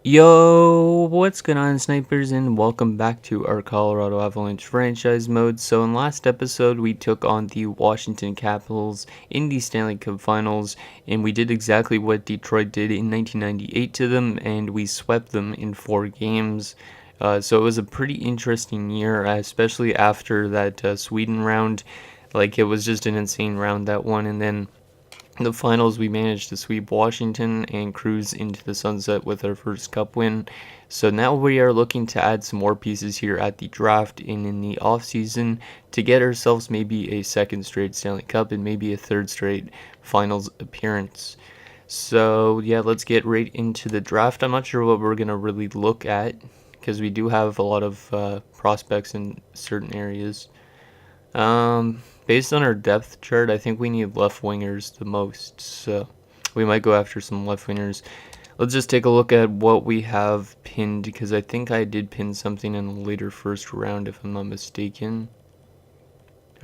Yo, what's going on, snipers, and welcome back to our Colorado Avalanche franchise mode. So, in last episode, we took on the Washington Capitals in the Stanley Cup Finals, and we did exactly what Detroit did in 1998 to them, and we swept them in 4 games. So, it was a pretty interesting year, especially after that Sweden round. Like, it was just an insane round, that one, and then in the finals, we managed to sweep Washington and cruise into the sunset with our first cup win. So now we are looking to add some more pieces here at the draft and in the offseason to get ourselves maybe a second straight Stanley Cup and maybe a third straight finals appearance. So yeah, let's get right into the draft. I'm not sure what we're going to really look at because we do have a lot of prospects in certain areas. Based on our depth chart, I think we need left wingers the most, so we might go after some left wingers. Let's just take a look at what we have pinned, because I think I did pin something in the later first round, if I'm not mistaken.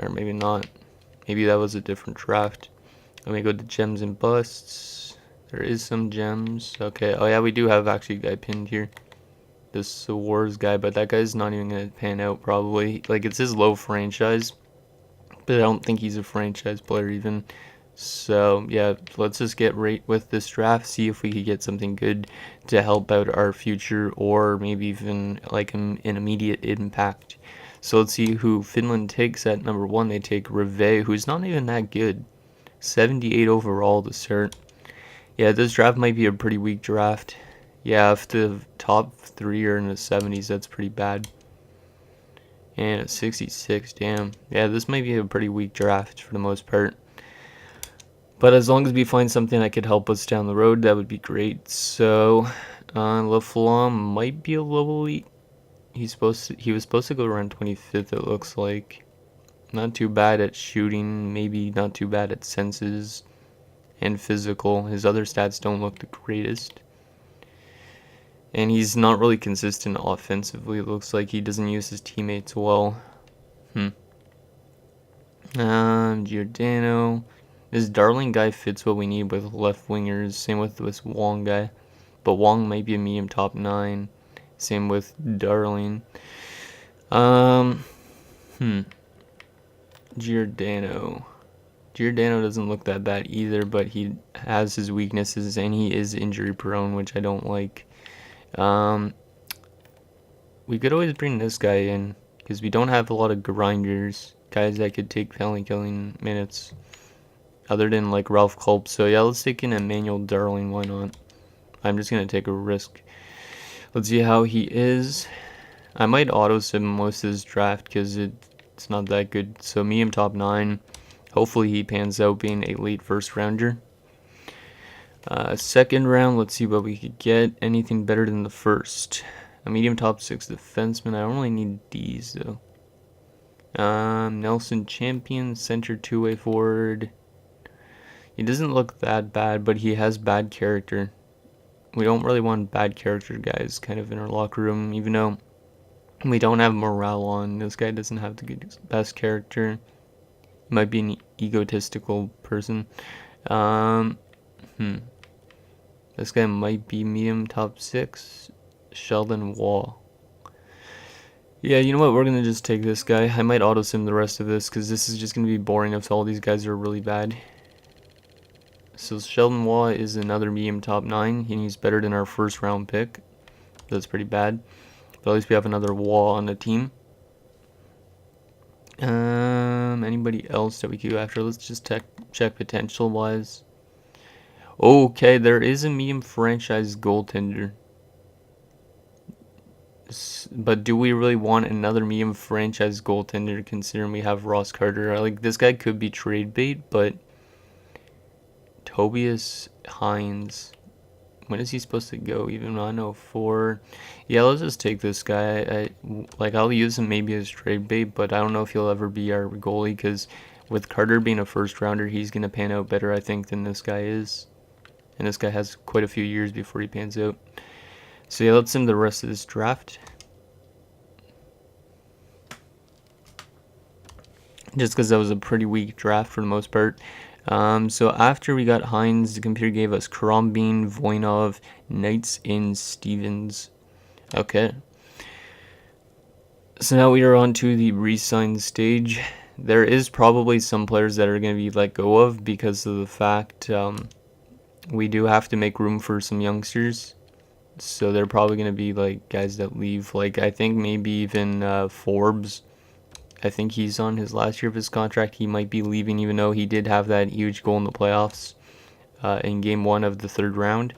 Or maybe not. Maybe that was a different draft. Let me go to gems and busts. There is some gems. Okay, oh yeah, we do have actually a guy pinned here. This Wars guy, but that guy's not even going to pan out, probably. Like, it's his low franchise, but I don't think he's a franchise player even. So yeah, let's just get right with this draft, see if we could get something good to help out our future, or maybe even like an immediate impact. So let's see who Finland takes at number 1. They take Rive, who's not even that good. 78 overall to start. Yeah, this draft might be a pretty weak draft. Yeah, if the top 3 are in the 70s, that's pretty bad. And at 66, damn. Yeah, this might be a pretty weak draft for the most part. But as long as we find something that could help us down the road, that would be great. So, LaFlamme might be a low elite. He was supposed to go around 25th, it looks like. Not too bad at shooting, maybe not too bad at senses and physical. His other stats don't look the greatest. And he's not really consistent offensively. It looks like he doesn't use his teammates well. Giordano. This Darling guy fits what we need with left wingers. Same with this Wong guy. But Wong might be a medium top 9. Same with Darling. Um, Giordano. Giordano doesn't look that bad either, but he has his weaknesses and he is injury prone, which I don't like. We could always bring this guy in because we don't have a lot of grinders, guys that could take penalty killing minutes, other than like Ralph Culp. So yeah, let's take in Emmanuel Darling. Why not? I'm just gonna take a risk. Let's see how he is. I might auto sim most of this draft because it's not that good. So medium top 9. Hopefully he pans out being a late first rounder. Second round, let's see what we could get. Anything better than the first. A medium top 6 defenseman. I don't really need these though. Nelson Champion, center 2-way forward. He doesn't look that bad, but he has bad character. We don't really want bad character guys kind of in our locker room, even though we don't have morale on. This guy doesn't have the best character. He might be an egotistical person. This guy might be medium top 6. Sheldon Wall. Yeah, you know what? We're going to just take this guy. I might auto-sim the rest of this because this is just going to be boring if all these guys are really bad. So Sheldon Wall is another medium top 9. He's better than our first round pick. That's pretty bad. But at least we have another Wall on the team. Anybody else that we could go after? Let's just check potential-wise. Okay, there is a medium franchise goaltender. But do we really want another medium franchise goaltender considering we have Ross Carter? Like, this guy could be trade bait, but Tobias Hines, when is he supposed to go? Even 904. Yeah, let's just take this guy. I'll use him maybe as trade bait, but I don't know if he'll ever be our goalie because with Carter being a first rounder, he's gonna pan out better, I think, than this guy is. And this guy has quite a few years before he pans out. So yeah, let's sim the rest of this draft. Just because that was a pretty weak draft for the most part. So after we got Hines, the computer gave us Krombin, Voinov, Knights, and Stevens. Okay. So now we are on to the re-sign stage. There is probably some players that are going to be let go of because of the fact we do have to make room for some youngsters. So they're probably going to be like guys that leave. Like I think maybe even Forbes. I think he's on his last year of his contract. He might be leaving even though he did have that huge goal in the playoffs in game 1 of the 3rd round.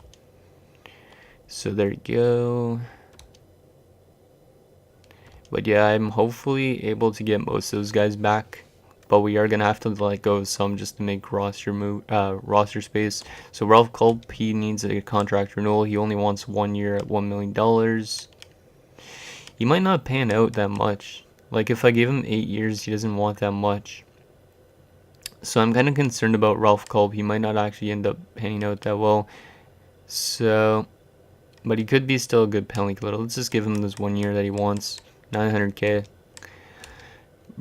So there you go. But yeah, I'm hopefully able to get most of those guys back. But we are gonna have to let go of some just to make roster space. So Ralph Culp, he needs a contract renewal. He only wants 1 year at $1 million. He might not pan out that much. Like if I gave him 8 years, he doesn't want that much. So I'm kind of concerned about Ralph Culp. He might not actually end up panning out that well. So, but he could be still a good penalty killer. Let's just give him this 1 year that he wants, 900K.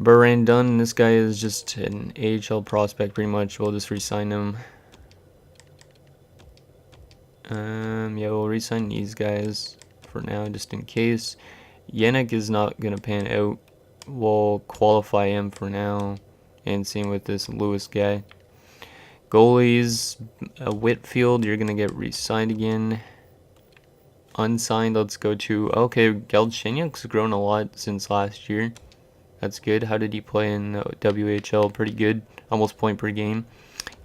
Dunn, this guy is just an AHL prospect pretty much. We'll just re-sign him. Yeah, we'll re-sign these guys for now just in case. Yannick is not going to pan out. We'll qualify him for now. And same with this Lewis guy. Goalies, Whitfield, you're going to get re-signed again. Unsigned, let's go to... Okay, Galchenyuk's grown a lot since last year. That's good. How did he play in WHL? Pretty good. Almost point per game.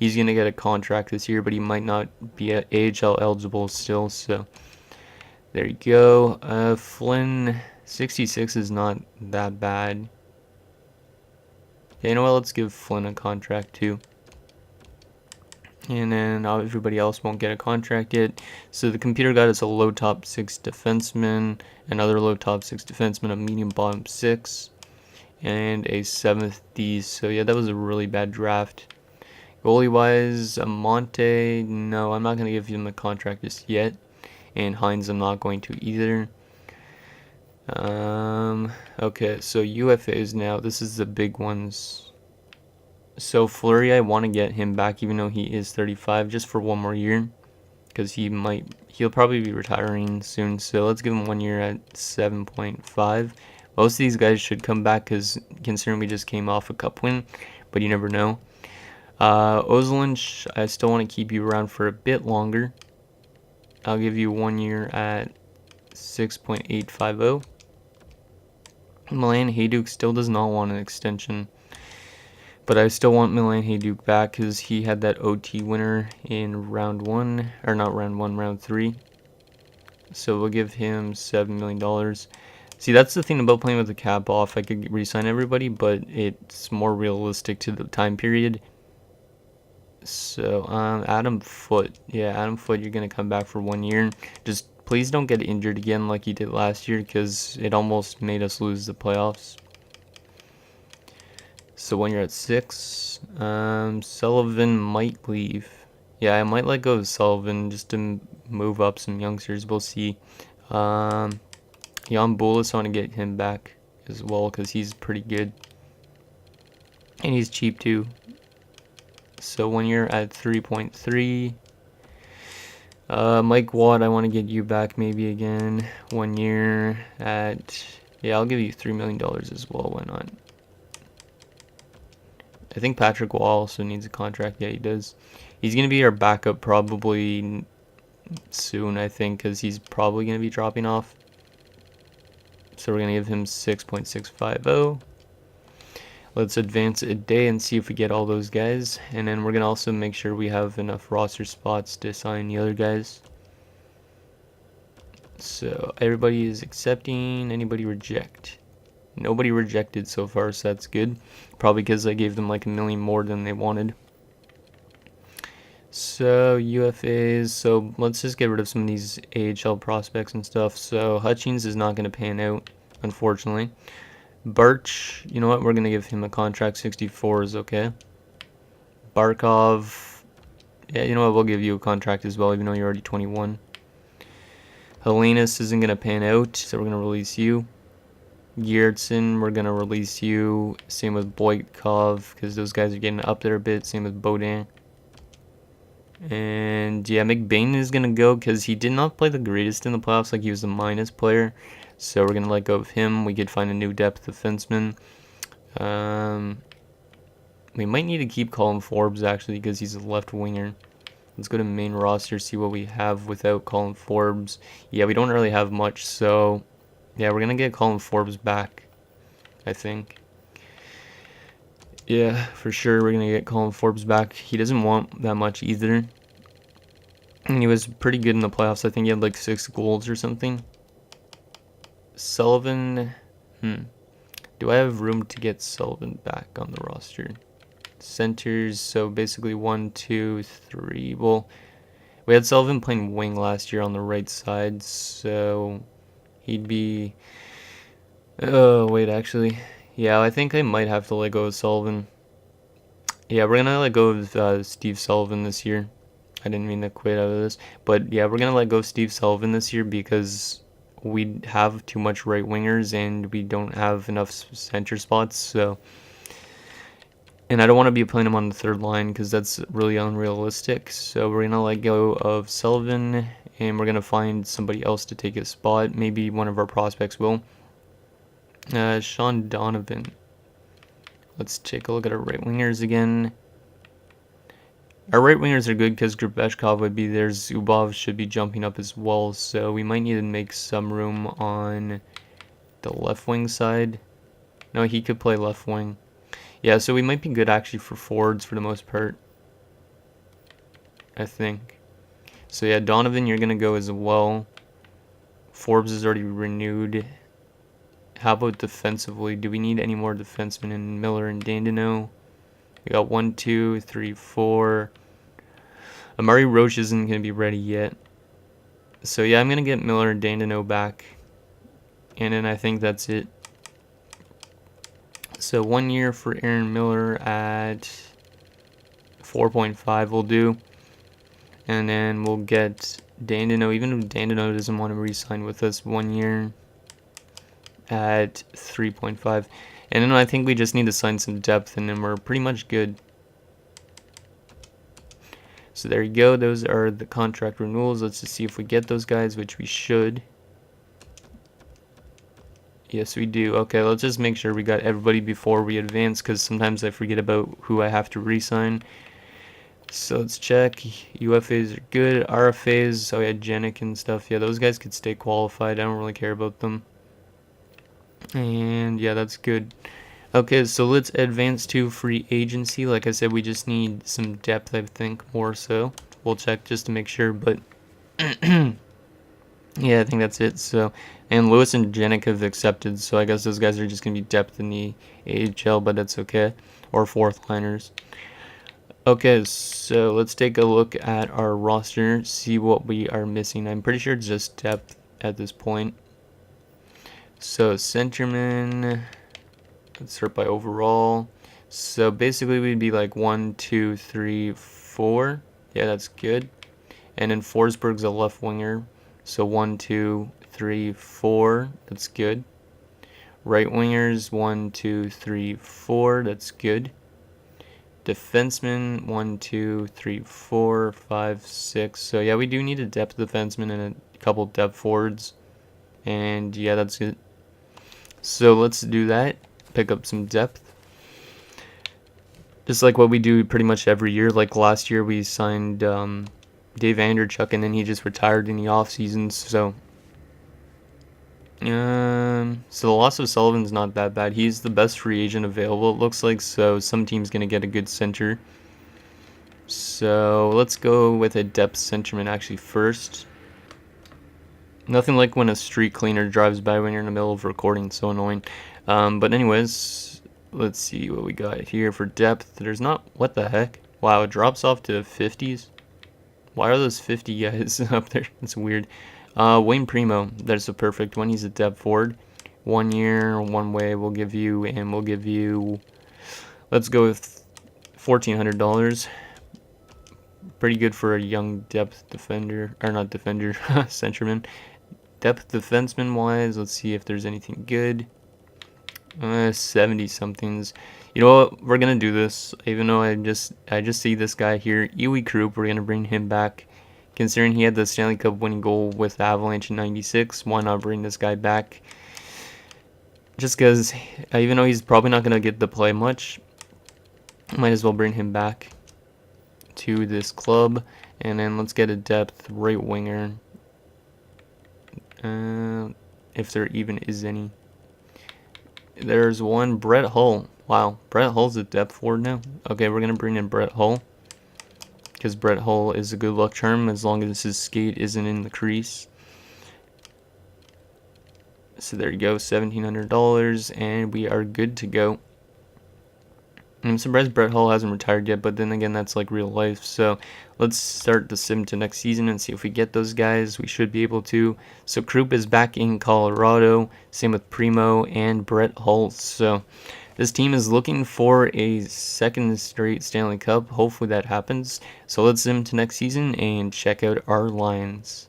He's going to get a contract this year, but he might not be AHL eligible still. So there you go. Flynn, 66 is not that bad. Yeah, you know what? Let's give Flynn a contract too. And then everybody else won't get a contract yet. So the computer got us a low top 6 defenseman, another low top 6 defenseman, a medium bottom 6. And a 7th D. So yeah, that was a really bad draft. Goalie wise, Monte, no, I'm not going to give him a contract just yet. And Hines, I'm not going to either. Okay, so UFAs now. This is the big ones. So Fleury, I want to get him back even though he is 35 just for 1 more year. Because he'll probably be retiring soon. So let's give him 1 year at 7.5. Most of these guys should come back because considering we just came off a cup win, but you never know. Ozolinsh, I still want to keep you around for a bit longer. I'll give you 1 year at 6.850. Milan Hayduk still does not want an extension, but I still want Milan Hayduk back because he had that OT winner in round 1, or not round 1, round 3. So we'll give him $7 million. See, that's the thing about playing with the cap off. I could re-sign everybody, but it's more realistic to the time period. So, Adam Foote. Yeah, Adam Foote, you're going to come back for 1 year. Just please don't get injured again like you did last year because it almost made us lose the playoffs. So 1 year at 6. Sullivan might leave. Yeah, I might let go of Sullivan just to move up some youngsters. We'll see. Jan Bulis, I want to get him back as well because he's pretty good. And he's cheap too. So 1 year at 3.3. Mike Watt, I want to get you back maybe again. 1 year at... Yeah, I'll give you $3 million as well. Why not? I think Patrick Wall also needs a contract. Yeah, he does. He's going to be our backup probably soon, I think, because he's probably going to be dropping off. So we're going to give him 6.650. Let's advance a day and see if we get all those guys. And then we're going to also make sure we have enough roster spots to sign the other guys. So everybody is accepting. Anybody reject? Nobody rejected so far, so that's good. Probably because I gave them like $1 million more than they wanted. So UFAs. So let's just get rid of some of these AHL prospects and stuff. So Hutchings is not going to pan out, unfortunately. Birch, you know what? We're going to give him a contract. 64 is okay. Barkov, yeah, you know what? We'll give you a contract as well, even though you're already 21. Helenas isn't going to pan out, so we're going to release you. Gertson, we're going to release you. Same with Boykov, because those guys are getting up there a bit. Same with Bodin. And yeah, McBain is going to go because he did not play the greatest in the playoffs. Like, he was a minus player. So we're going to let go of him. We could find a new depth defenseman. We might need to keep Colin Forbes, actually, because he's a left winger. Let's go to main roster, see what we have without Colin Forbes. Yeah, we don't really have much, so yeah, we're going to get Colin Forbes back, I think. Yeah, for sure, we're going to get Colin Forbes back. He doesn't want that much either. And he was pretty good in the playoffs. I think he had like 6 goals or something. Sullivan, do I have room to get Sullivan back on the roster? Centers, so basically 1, 2, 3. Well, we had Sullivan playing wing last year on the right side, so he'd be... Oh, wait, actually. Yeah, I think I might have to let go of Sullivan. Yeah, we're going to let go of Steve Sullivan this year. I didn't mean to quit out of this. But yeah, we're going to let go of Steve Sullivan this year because we have too much right wingers and we don't have enough center spots, so... And I don't want to be playing him on the third line because that's really unrealistic. So we're going to let go of Sullivan and we're going to find somebody else to take his spot. Maybe one of our prospects will. Sean Donovan. Let's take a look at our right wingers again. Our right wingers are good because Grabeshkov would be there. Zubov should be jumping up as well. So we might need to make some room on the left wing side. No, he could play left wing. Yeah, so we might be good actually for forwards for the most part, I think. So yeah, Donovan, you're going to go as well. Forbes is already renewed. How about defensively? Do we need any more defensemen in Miller and Dandino? We got 1, 2, 3, 4. Amari Roche isn't going to be ready yet. So yeah, I'm going to get Miller and Dandino back. And then I think that's it. So 1 year for Aaron Miller at 4.5 will do. And then we'll get Dandino, even if Dandino doesn't want to re-sign with us, 1 year at 3.5. And then I think we just need to sign some depth and then we're pretty much good. So there you go. Those are the contract renewals. Let's just see if we get those guys, which we should. Yes, we do. Okay, let's just make sure we got everybody before we advance because sometimes I forget about who I have to re-sign. So let's check. UFAs are good. RFAs, oh yeah, Janik and stuff. Yeah, those guys could stay qualified. I don't really care about them. And yeah, that's good. Okay, so let's advance to free agency. Like I said, we just need some depth, I think, more so. We'll check just to make sure, but... Yeah, I think that's it. So, and Lewis and Janik have accepted, so I guess those guys are just going to be depth in the AHL, but that's okay. Or fourth liners. Okay, so let's take a look at our roster, see what we are missing. I'm pretty sure it's just depth at this point. So, centerman, let's start by overall. So, basically, we'd be like 1, 2, 3, 4. Yeah, that's good. And then Forsberg's a left winger. So 1, 2, 3, 4. That's good. Right wingers 1, 2, 3, 4. That's good. Defenseman 1, 2, 3, 4, 5, 6. So yeah, we do need a depth defenseman and a couple depth forwards. And yeah, that's good. So let's do that. Pick up some depth. Just like what we do pretty much every year. Like last year we signed Dave Anderchuk, and then he just retired in the off season. So the loss of Sullivan's not that bad. He's the best free agent available, it looks like. So some team's gonna get a good center. So let's go with a depth centerman actually first. Nothing like when a street cleaner drives by when you're in the middle of recording. It's so annoying. But anyways, let's see what we got here for depth. There's not... What the heck? Wow, it drops off to 50s. Why are those 50 guys up there? That's weird. Wayne Primo, that's a perfect one. He's a depth forward. 1 year, one way we'll give you, and we'll give you, let's go with $1,400. Pretty good for a young depth defender, or not defender, centerman. Depth defenseman wise, let's see if there's anything good. 70 somethings. You know what? We're gonna do this. Even though I just see this guy here, Iwi Krupp. We're gonna bring him back. Considering he had the Stanley Cup winning goal with Avalanche in '96, why not bring this guy back? Just because, even though he's probably not gonna get to play much, might as well bring him back to this club. And then let's get a depth right winger. If there even is any. There's one, Brett Hull. Wow, Brett Hull's a depth forward now. Okay, we're going to bring in Brett Hull. Because Brett Hull is a good luck charm as long as his skate isn't in the crease. So there you go, $1,700. And we are good to go. I'm surprised Brett Hull hasn't retired yet, but then again, that's like real life. So let's start the sim to next season and see if we get those guys. We should be able to. So Krupp is back in Colorado. Same with Primo and Brett Hull. So this team is looking for a second straight Stanley Cup. Hopefully that happens. So let's sim to next season and check out our lines.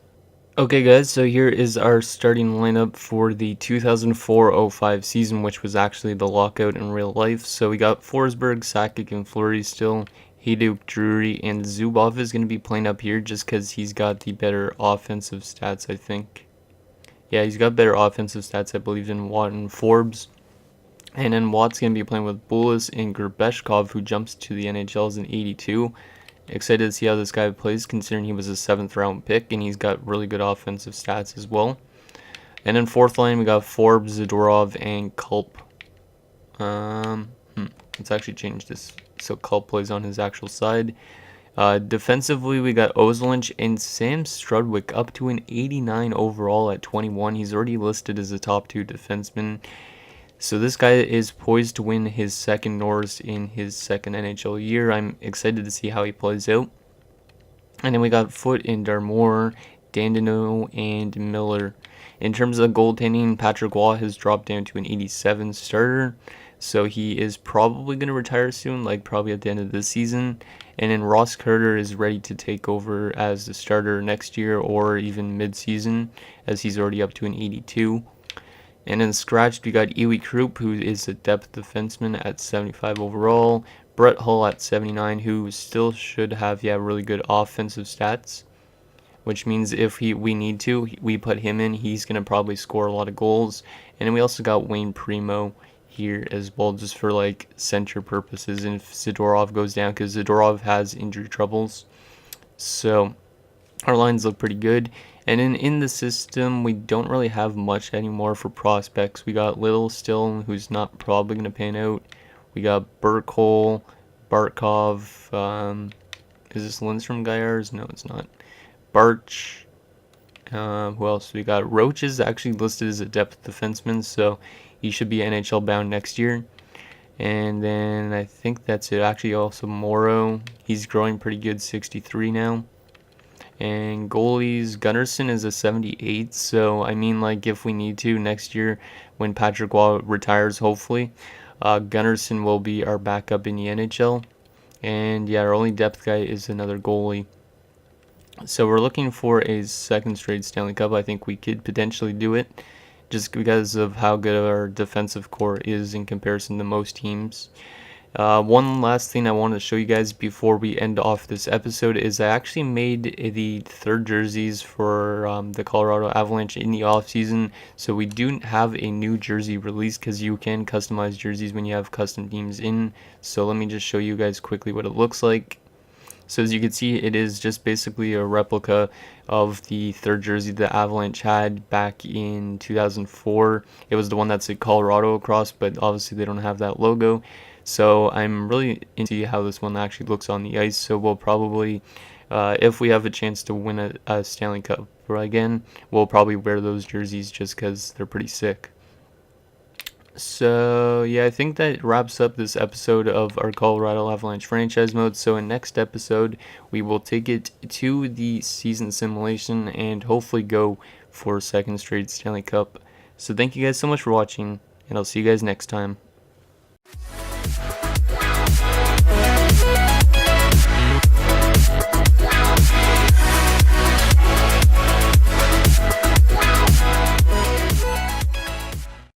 Okay guys, so here is our starting lineup for the 2004-05 season, which was actually the lockout in real life. So we got Forsberg, Sakic, and Fleury still. Hayduk, Drury, and Zubov is going to be playing up here just because he's got the better offensive stats, I think. Yeah, he's got better offensive stats, I believe, than Watt and Forbes. And then Watt's going to be playing with Bulis and Gerbeshkov, who jumps to the NHLs in 82. Excited to see how this guy plays, considering he was a 7th round pick and he's got really good offensive stats as well. And then fourth line we got Forbes, Zadorov, and Culp. Let's actually change this so Culp plays on his actual side. Defensively we got Ozolinsh and Sam Strudwick up to an 89 overall at 21. He's already listed as a top 2 defenseman. So this guy is poised to win his second Norris in his second NHL year. I'm excited to see how he plays out. And then we got Foote and Darmour, Dandino, and Miller. In terms of goaltending, Patrick Waugh has dropped down to an 87 starter. So he is probably going to retire soon, like probably at the end of this season. And then Ross Carter is ready to take over as the starter next year or even mid-season, as he's already up to an 82. And then scratched, we got Iwi Krupp, who is a depth defenseman at 75 overall. Brett Hull at 79, who still should have, really good offensive stats. Which means if we need to, we put him in, he's going to probably score a lot of goals. And then we also got Wayne Primo here as well, just for like center purposes. And if Zadorov goes down, because Zadorov has injury troubles. So our lines look pretty good. And then in the system, we don't really have much anymore for prospects. We got Little still, who's not probably going to pan out. We got Burkholz, Barkov. Is this Lindstrom guy ours? No, it's not. Barch. Who else? We got Roach is actually listed as a depth defenseman, so he should be NHL bound next year. And then I think that's it. Actually, also Morrow. He's growing pretty good, 63 now. And goalies, Gunnarsson is a 78, so I mean, like, if we need to next year when Patrick Waugh retires, hopefully, Gunnarsson will be our backup in the NHL. And yeah, our only depth guy is another goalie. So we're looking for a second straight Stanley Cup. I think we could potentially do it just because of how good our defensive core is in comparison to most teams. One last thing I wanted to show you guys before we end off this episode is I actually made the third jerseys for the Colorado Avalanche in the offseason. So we do have a new jersey release because you can customize jerseys when you have custom teams in. So let me just show you guys quickly what it looks like. So as you can see, it is just basically a replica of the third jersey the Avalanche had back in 2004. It was the one that said Colorado across, but obviously they don't have that logo. So I'm really into how this one actually looks on the ice. So we'll probably, if we have a chance to win a Stanley Cup again, we'll probably wear those jerseys just because they're pretty sick. So yeah, I think that wraps up this episode of our Colorado Avalanche franchise mode. So in next episode, we will take it to the season simulation and hopefully go for a second straight Stanley Cup. So thank you guys so much for watching, and I'll see you guys next time.